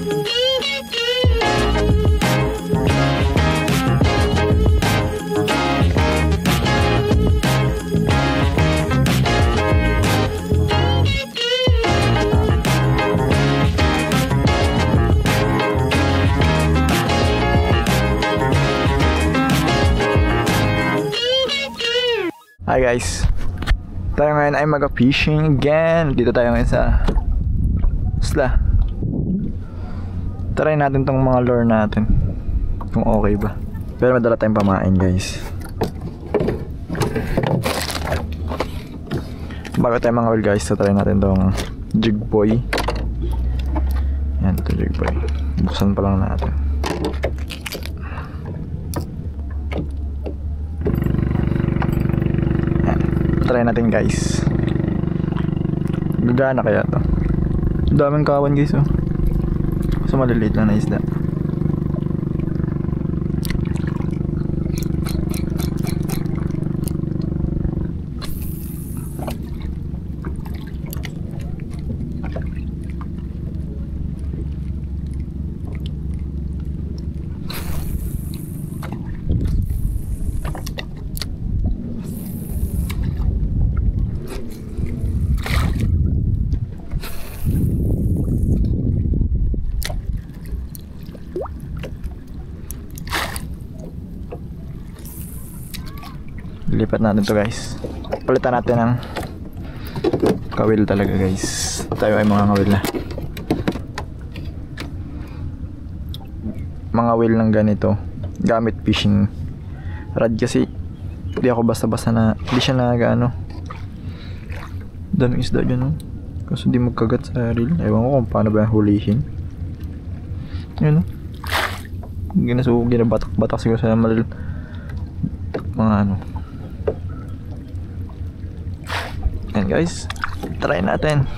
Hi guys, tayo ngayon ay mag-fishing again. Dito tayo ngayon sa isla. Try natin tong mga lure natin, kung okay ba. Pero madala tayong pamain guys. Bago tayo mga will guys, so try natin tong jig boy. Yan, ito jig boy. Buksan pa lang natin. Try natin guys. Gagana kaya to. Daming kawan guys oh. So maliliit lang na isda. Lipat natin to guys. Palitan natin ng kawil talaga guys. Tayo ay mga kawil na. Mga wheel ng ganito gamit fishing rod kasi hindi ako basta-basta na, hindi siya nagaano. Daming isda dyan oh. Kasi di magkagat sa reel. Ewan ko kung paano ba hulihin. Yun oh. Ginabatak-batak siguro sa mga ano. Yan guys, try natin.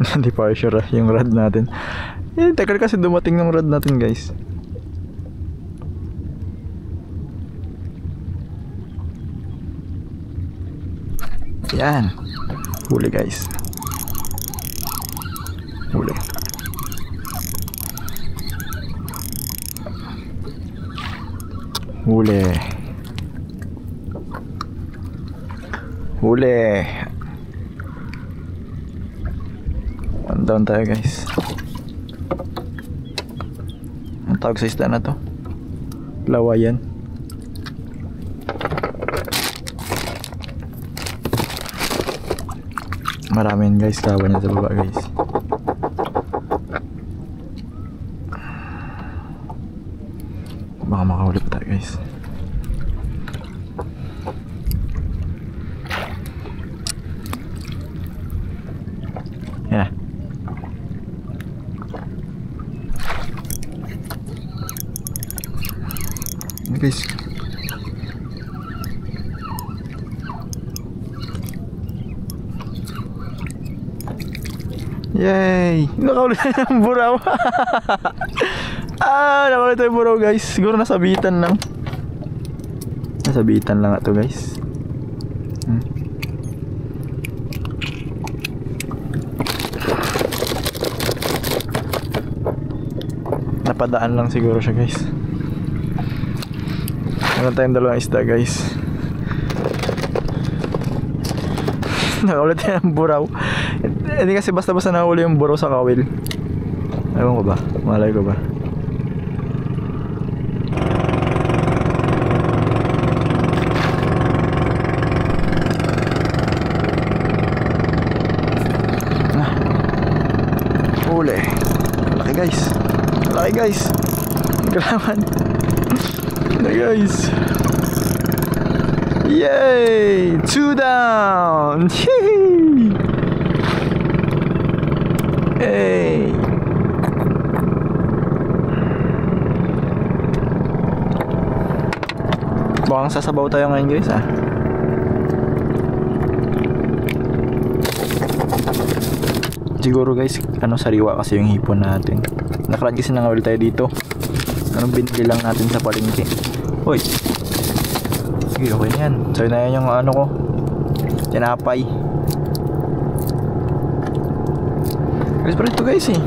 Hindi pa sure yung rod natin. Tagal kasi dumating ng rod natin guys. Yan, huli guys. Huli. Huli. Huli. One down tayo guys. Ang tawag sa isda na to, lawayan. Maraming guys, kawan niya sa baba guys. Baka makahuli pa tayo guys. Yeah. Guys. Yay! Nakahuli tayo ng buraw. Nakahuli tayo ng buraw guys. Siguro nasabitan lang. Nasabitan lang ito guys. Napadaan lang siguro siya guys. Meron tayong dalawang isda guys. Nakahuli tayo ng buraw. Hindi kasi basta-basta nahuli yung buraw sa kawil. Ewan ko ba? Malay ko ba? Huli. Malaki guys. Malaki guys. Kailangan. Na guys. Yay! 2 down! Yay! Hey! Mukhang sasabaw tayo ngayon guys ah. Siguro guys, sariwa kasi yung hipon natin. Nakaraan kasi nangawil tayo dito. Anong binili lang natin sa palengke. Uy. Sige, okay na yan. Sa'yo na yan yung ano ko. Tinapay. Alis pa rin ito guys eh.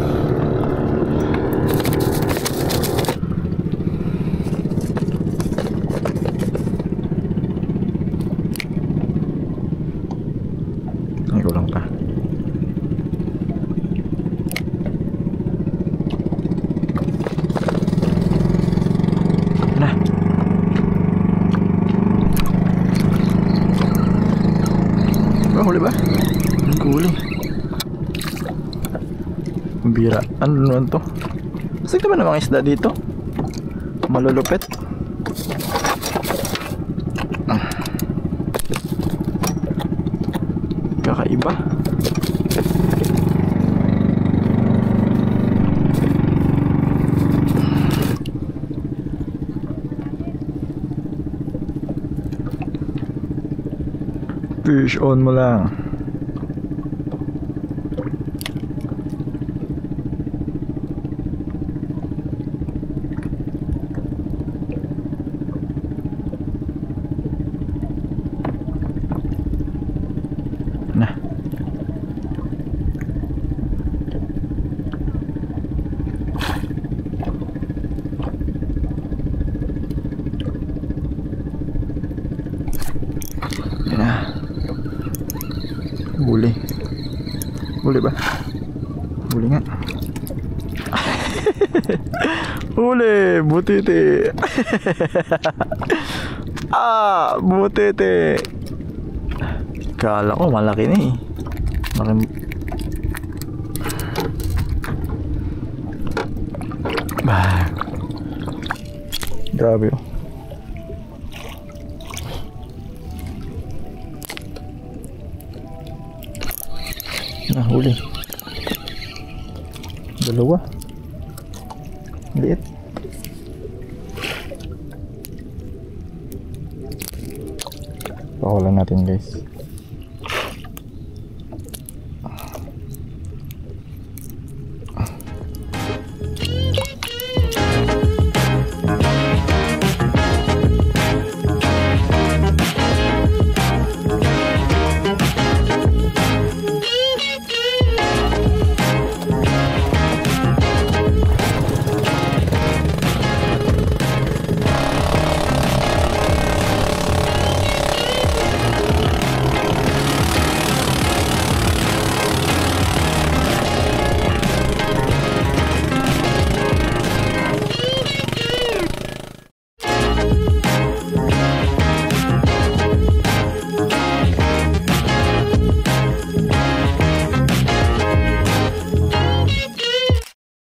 Ay, kulang pa. Na. Huli ba? Ang huli. Bira. Ano naman to? Kasi naman ang mga isda dito. Malulupit. Kakaiba. Fish on mo lang. Nah. Yan na. Huli. Huli ba? Huli nga. Huli, butiti. Ah, butiti. Kala ko malaki na eh. Malaki. Bah. Grabe oh. Nahuli. Dalawa. Liit. Pakulan natin guys.